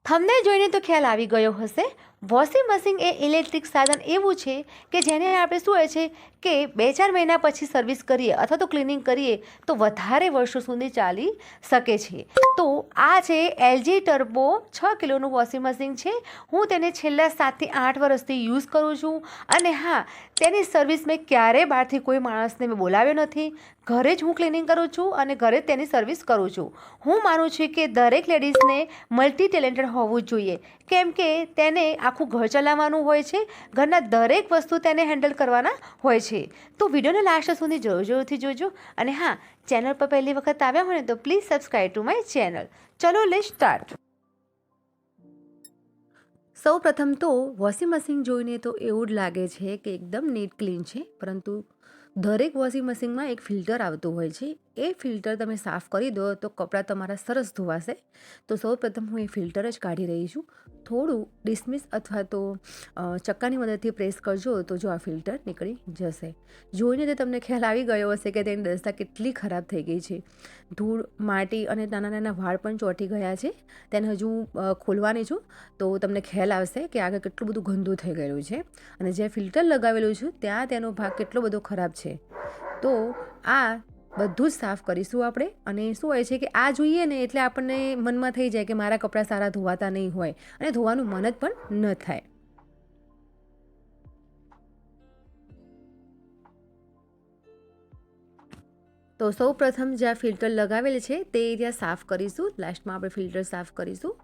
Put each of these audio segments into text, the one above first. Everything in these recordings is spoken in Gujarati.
થંબનેલ જોઈને તો ખ્યાલ આવી ગયો હશે. વોશિંગ મશીન એ ઇલેક્ટ્રિક સાધન એવું છે કે જેને આપણે શું હોય છે કે 2-4 મહિના પછી સર્વિસ કરીએ અથવા તો ક્લિનિંગ કરીએ તો વધારે વર્ષો સુધી ચાલી શકે છે. તો આ છે LG ટર્બો 6 કિલોનું વોશિંગ મશીન છે. હું તેને છેલ્લા 7 થી 8 વર્ષથી યુઝ કરું છું અને હા, તેની સર્વિસ મેં ક્યારેય બહારથી કોઈ માણસને મેં બોલાવ્યો નથી. ઘરે જ હું ક્લિનિંગ કરું છું અને ઘરે જ તેની સર્વિસ કરું છું. હું માનું છું કે દરેક લેડીઝને મલ્ટી ટેલેન્ટેડ હોવું જોઈએ, કેમ કે તેને આખું ઘર ચલાવવાનું હોય છે. ઘરના દરેક વસ્તુ તેને હેન્ડલ કરવાના હોય છે. તો વિડીયોને લાસ્ટ સુધી જરૂરથી જોજો અને હા, ચેનલ પર પહેલી વખત આવ્યા હોય ને તો please subscribe to my channel. ચલો લેટ્સ સ્ટાર્ટ. સૌ પ્રથમ તો વોશિંગ મશીન જોઈને તો એવું જ લાગે છે કે એકદમ નીટ ક્લીન છે, પરંતુ દરેક વોશિંગ મશીનમાં એક ફિલ્ટર આવતું હોય છે. એ ફિલ્ટર તમે સાફ કરી દો તો કપડાં તમારા સરસ ધોવાશે. તો સૌ પ્રથમ હું એ ફિલ્ટર જ કાઢી રહી છું. થોડું ડિસમિસ અથવા તો ચક્કાની મદદથી પ્રેસ કરજો તો જો આ ફિલ્ટર નીકળી જશે. જોઈને તો તમને ખ્યાલ આવી ગયો હશે કે તેની દશા કેટલી ખરાબ થઈ ગઈ છે. ધૂળ, માટી અને નાના નાના વાળ પણ ચોંટી ગયા છે. તેને હજુ ખોલવાની છું તો તમને ખ્યાલ આવશે કે આગળ કેટલું બધું ગંદુ થઈ ગયેલું છે અને જે ફિલ્ટર લગાવેલું છું ત્યાં તેનો ભાગ કેટલો બધો ખરાબ છે. તો આ બધું જ સાફ કરીશું આપણે. અને શું હોય છે કે આ જોઈએ ને એટલે આપણને મનમાં થઈ જાય કે મારા કપડાં સારા ધોવાતા નહીં હોય અને ધોવાનું મન જ પણ ન થાય. તો સૌ પ્રથમ જ્યાં ફિલ્ટર લગાવેલ છે તે એરિયા સાફ કરીશું. લાસ્ટમાં આપણે ફિલ્ટર સાફ કરીશું.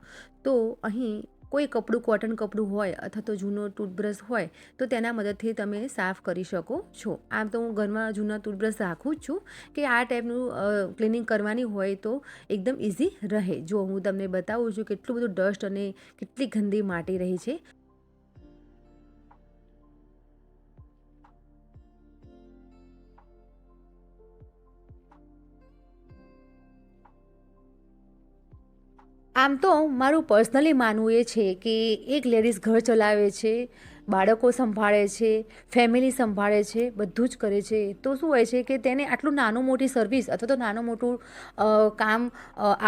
તો અહીં કોઈ કપડું, કોટન કપડું હોય અથવા તો જૂનો ટૂથબ્રશ હોય તો તેના મદદથી તમે સાફ કરી શકો છો. આમ તો હું ઘરમાં જૂના ટૂથબ્રશ રાખું જ છું કે આ ટાઈપનું ક્લિનિંગ કરવાની હોય તો એકદમ ઇઝી રહે. જો હું તમને બતાવું છું કેટલું બધું ડસ્ટ અને કેટલી ગંદી માટી રહી છે. આમ તો મારું પર્સનલી માનવું એ છે કે એક લેડીઝ ઘર ચલાવે છે, બાળકો સંભાળે છે, ફેમિલી સંભાળે છે, બધું જ કરે છે. તો શું હોય છે કે તેને આટલું નાનું મોટી સર્વિસ અથવા તો નાનું મોટું કામ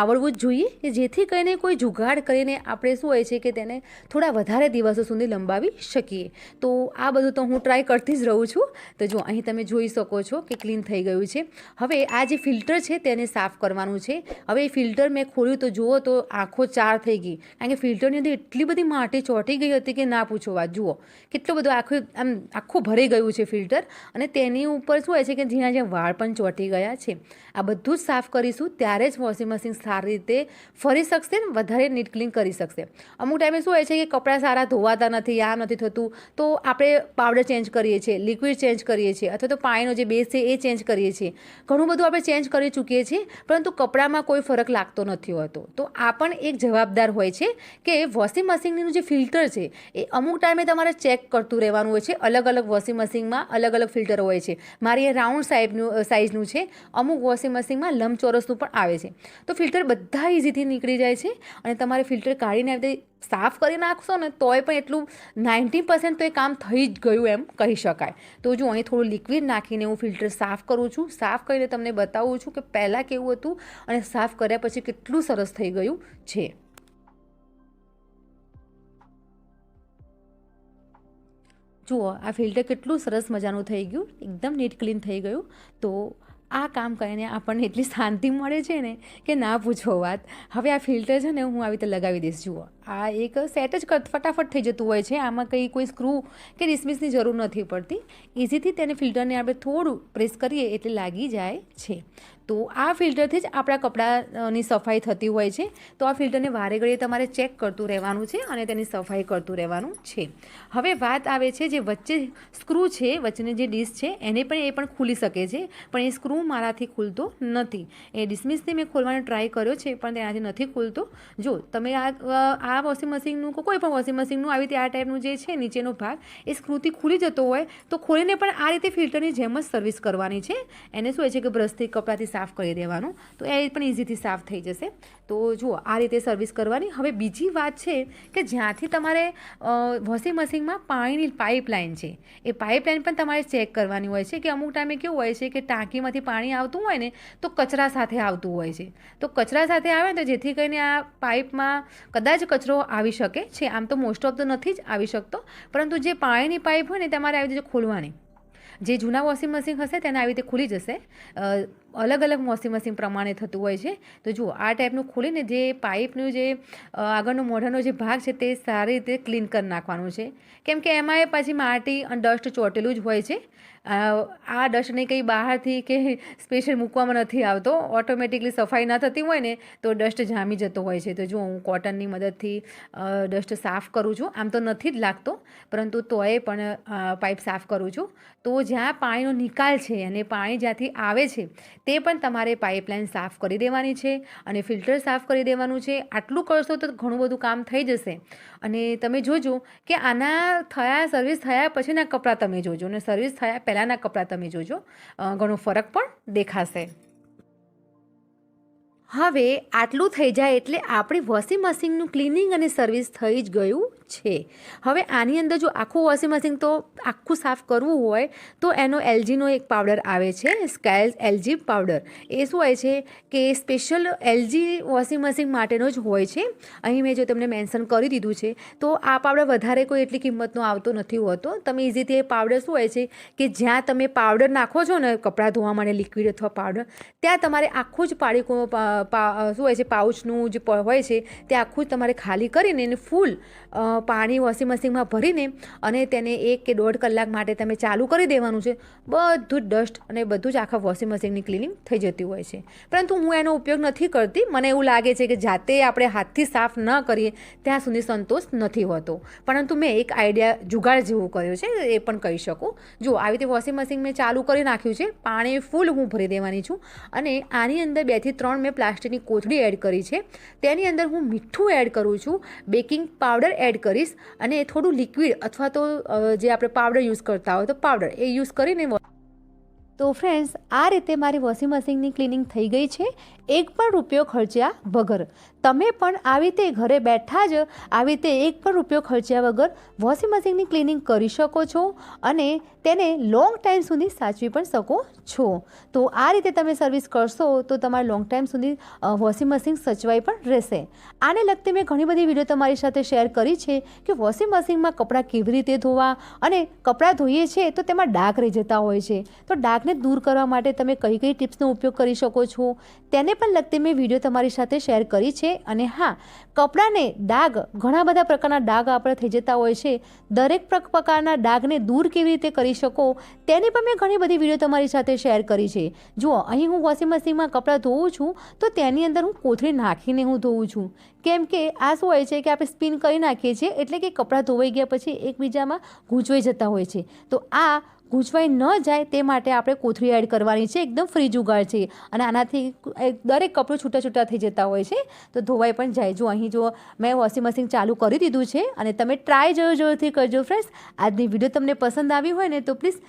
આવડવું જ જોઈએ કે જેથી કરીને કોઈ જુગાડ કરીને આપણે શું હોય છે કે તેને થોડા વધારે દિવસો સુધી લંબાવી શકીએ. તો આ બધું તો હું ટ્રાય કરતી જ રહું છું. તો જો અહીં તમે જોઈ શકો છો કે ક્લીન થઈ ગયું છે. હવે આ જે ફિલ્ટર છે તેને સાફ કરવાનું છે. હવે એ ફિલ્ટર મેં ખોલ્યું તો જુઓ તો આંખો ચાર થઈ ગઈ, કારણ કે ફિલ્ટરની અંદર એટલી બધી માટી ચોંટી ગઈ હતી કે ના પૂછો વાત. જુઓ કેટલું બધું આખું ભરાઈ ગયું છે ફિલ્ટર અને તેની ઉપર શું હોય છે કે જ્યાં વાળ પણ ચોંટી ગયા છે. આ બધું જ સાફ કરીશું ત્યારે જ વોશિંગ મશીન સારી રીતે ફરી શકશે ને વધારે નીટ ક્લીન કરી શકશે. અમુક ટાઈમે શું હોય છે કે કપડાં સારા ધોવાતા નથી, આ નથી થતું, તો આપણે પાવડર ચેન્જ કરીએ છીએ, લિક્વિડ ચેન્જ કરીએ છીએ અથવા તો પાણીનો જે બેઝ છે એ ચેન્જ કરીએ છીએ. ઘણું બધું આપણે ચેન્જ કરી ચૂકીએ છીએ, પરંતુ કપડામાં કોઈ ફરક લાગતો નથી હોતો. તો આ પણ એક જવાબદાર હોય છે કે વોશિંગ મશીનનું જે ફિલ્ટર છે એ અમુક ટાઈમે તમારે ચેક કરતું રહેવાનું હોય છે. અલગ અલગ વોશિંગ મશીનમાં અલગ અલગ ફિલ્ટર હોય છે. મારી એ રાઉન્ડ સાઇઝનું છે, અમુક વોશિંગ મશીનમાં લંબચોરસનું પણ આવે છે. તો ફિલ્ટર બધા ઇઝીથી નીકળી જાય છે અને તમારે ફિલ્ટર કાઢીને આવી સાફ કરી નાખશો ને તોય પણ એટલું 90% તો એ કામ થઈ જ ગયું એમ કહી શકાય. તો જો અહીં થોડું લિક્વિડ નાખીને હું ફિલ્ટર સાફ કરું છું. સાફ કરીને તમને બતાવું છું કે પહેલાં કેવું હતું અને સાફ કર્યા પછી કેટલું સરસ થઈ ગયું છે. જુઓ આ ફિલ્ટર કેટલું સરસ મજાનું થઈ ગયું, એકદમ નીટ ક્લીન થઈ ગયું. તો આ કામ કરીને આપણને એટલી શાંતિ મળે છે ને કે ના પૂછો વાત. હવે આ ફિલ્ટર છે ને હું આવી રીતે લગાવી દઈશ. જુઓ આ એક સેટ જ ફટાફટ થઈ જતું હોય છે. આમાં કોઈ સ્ક્રૂ કે ડિસમિસની જરૂર નથી પડતી. ઇઝીથી તેને ફિલ્ટરને આપણે થોડું પ્રેસ કરીએ એટલે લાગી જાય છે. તો આ ફિલ્ટરથી જ આપણા કપડાની સફાઈ થતી હોય છે. તો આ ફિલ્ટરને વારે ઘડીએ તમારે ચેક કરતું રહેવાનું છે અને તેની સફાઈ કરતું રહેવાનું છે. હવે વાત આવે છે જે વચ્ચે સ્ક્રૂ છે, વચ્ચેની જે ડીશ છે એ પણ ખુલી શકે છે, પણ એ સ્ક્રૂ મારાથી ખુલતો નથી. એ ડિસમિસથી મેં ખોલવાનો ટ્રાય કર્યો છે પણ તેનાથી નથી ખુલતો. જો તમે આ વોશિંગ મશીનનું કોઈ પણ વોશિંગ મશીનનું આવી રીતે આ ટાઈપનું જે છે નીચેનો ભાગ એ સ્ક્રૂથી ખુલી જતો હોય તો ખોલીને પણ આ રીતે ફિલ્ટરની જેમ જ સર્વિસ કરવાની છે. એને શું હોય છે કે બ્રશથી કપડાથી સાફ કરી દેવાનું તો એ પણ ઇઝીથી સાફ થઈ જશે. તો જુઓ આ રીતે સર્વિસ કરવાની. હવે બીજી વાત છે કે જ્યાંથી તમારે વોશિંગ મશીનમાં પાણીની પાઇપલાઇન છે એ પાઇપલાઇન પણ તમારે ચેક કરવાની હોય છે. કે અમુક ટાઈમે કેવું હોય છે કે ટાંકીમાંથી પાણી આવતું હોય ને તો કચરા સાથે આવતું હોય છે. તો કચરા સાથે આવે ને તો જેથી કરીને આ પાઇપમાં કદાચ કચરો આવી શકે છે. આમ તો મોસ્ટ ઓફ તો નથી જ આવી શકતો, પરંતુ જે પાણીની પાઇપ હોય ને તમારે આવી રીતે ખોલવાની. જે જૂના વોશિંગ મશીન હશે તેને આવી રીતે ખુલી જશે. અલગ અલગ વોશિંગ મશીન પ્રમાણે થતું હોય છે. તો જુઓ આ ટાઈપનું ખોલીને જે પાઇપનું જે આગળનો મોઢાનો જે ભાગ છે તે સારી રીતે ક્લીન કરી નાખવાનું છે, કેમ કે એમાંય પછી માટી અને ડસ્ટ ચોટેલું જ હોય છે. આ ડસ્ટને કંઈ બહારથી કે સ્પેશિયલ મૂકવામાં નથી આવતો. ઓટોમેટિકલી સફાઈ ના થતી હોય ને તો ડસ્ટ જામી જતો હોય છે. તો જો હું કોટનની મદદથી ડસ્ટ સાફ કરું છું. આમ તો નથી જ લાગતો, પરંતુ તોય પણ પાઇપ સાફ કરું છું. તો જ્યાં પાણીનો નિકાલ છે અને પાણી જ્યાંથી આવે છે તે પણ તમારે પાઇપલાઇન સાફ કરી દેવાની છે અને ફિલ્ટર સાફ કરી દેવાનું છે. આટલું કરશો તો ઘણું બધું કામ થઈ જશે. અને તમે જોજો કે આના સર્વિસ થયા પછીના કપડાં તમે જોજો અને સર્વિસ થયા પહેલાંના કપડાં તમે જોજો, ઘણો ફરક પણ દેખાશે. હવે આટલું થઈ જાય એટલે આપણી વોશિંગ મશીનનું ક્લિનિંગ અને સર્વિસ થઈ જ ગયું છે. હવે આની અંદર જો આખું વોશિંગ મશીન તો આખું સાફ કરવું હોય તો એનો એલજીનો એક પાવડર આવે છે, સ્કાય એલજી પાવડર. એ શું હોય છે કે સ્પેશિયલ એલજી વોશિંગ મશીન માટેનો જ હોય છે. અહીં મેં જો તમને મેન્શન કરી દીધું છે. તો આ પાવડર વધારે કોઈ એટલી કિંમતનો આવતો નથી હોતો. તમે ઇઝીથી એ પાવડર શું હોય છે કે જ્યાં તમે પાવડર નાખો છો ને કપડાં ધોવા માટે લિક્વિડ અથવા પાવડર, ત્યાં તમારે આખું જ પાડીકું શું હોય છે પાઉચનું જે હોય છે તે આખું જ તમારે ખાલી કરીને એને ફૂલ પાણી વોશિંગ મશીનમાં ભરીને અને તેને 1 કે 1.5 કલાક માટે તમે ચાલુ કરી દેવાનું છે. બધું જ ડસ્ટ અને બધું જ આખા વોશિંગ મશીનની ક્લિનિંગ થઈ જતી હોય છે. પરંતુ હું એનો ઉપયોગ નથી કરતી. મને એવું લાગે છે કે જાતે આપણે હાથથી સાફ ન કરીએ ત્યાં સુધી સંતોષ નથી હોતો. પરંતુ મેં એક આઈડિયા જુગાડ જેવો કર્યો છે, એ પણ કહી શકું. જો આવી રીતે વોશિંગ મશીન મેં ચાલુ કરી નાખ્યું છે, પાણી ફૂલ હું ભરી દેવાની છું અને આની અંદર 2 થી 3 મેં પ્લાસ્ટિકની કોથળી એડ કરી છે. તેની અંદર હું મીઠું એડ કરું છું, બેકિંગ પાવડર એડ કરીશ અને થોડું લિક્વિડ અથવા તો જે આપણે પાવડર યુઝ કરતા હોય તો પાવડર એ યુઝ કરીને. તો ફ્રેન્ડ્સ, આ રીતે મારી વોશિંગ મશીનની ક્લિનિંગ થઈ ગઈ છે, એક પણ રૂપિયો ખર્ચ્યા વગર. તમે પણ આવી રીતે ઘરે બેઠા જ આવી રીતે એક પણ રૂપિયો ખર્ચ્યા વગર વોશિંગ મશીનની ક્લિનિંગ કરી શકો છો અને તેને લોંગ ટાઈમ સુધી સાચવી પણ શકો છો. તો આ રીતે તમે સર્વિસ કરશો તો તમારે લોંગ ટાઈમ સુધી વોશિંગ મશીન સચવાઈ પણ રહેશે. આને લગતી મેં ઘણી બધી વિડીયો તમારી સાથે શેર કરી છે કે વોશિંગ મશીનમાં કપડાં કેવી રીતે ધોવા અને કપડાં ધોઈએ છીએ તો તેમાં ડાઘ રહી જતા હોય છે. તો ડાઘને દૂર કરવા માટે તમે કઈ કઈ ટિપ્સનો ઉપયોગ કરી શકો છો તેને પણ લગતી મેં વિડીયો તમારી સાથે શેર કરી છે. અને હા, કપડાને ડાઘ, ઘણા બધા પ્રકારના ડાઘ આપણે થઈ જતા હોય છે. દરેક પ્રકારના ડાઘને દૂર કેવી રીતે કરી શકો તેની પણ મેં ઘણી બધી વિડીયો તમારી સાથે શેર કરી છે. જુઓ, અહીં હું વોશિંગ મશીનમાં કપડાં ધોઉં છું તો તેની અંદર હું કોથળી નાખીને હું ધોઉં છું, કેમ કે આ શું હોય છે કે આપણે સ્પિન કરી નાખીએ છીએ એટલે કે કપડાં ધોવાઈ ગયા પછી એકબીજામાં ગૂંચવાઈ જતા હોય છે. તો આ ગૂંચવાઈ ન જાય તે માટે આપણે કોથળી એડ કરવાની છે. એકદમ ફ્રી જુગાડ છે અને આનાથી દરેક કપડું છૂટા છૂટા થઈ જતા હોય છે તો ધોવાઈ પણ જાય. જો અહીં જો મેં વોશિંગ મશીન ચાલુ કરી દીધું છે અને તમે ટ્રાય જોરથી કરજો ફ્રેન્ડ્સ. આજની વિડીયો તમને પસંદ આવી હોય ને તો પ્લીઝ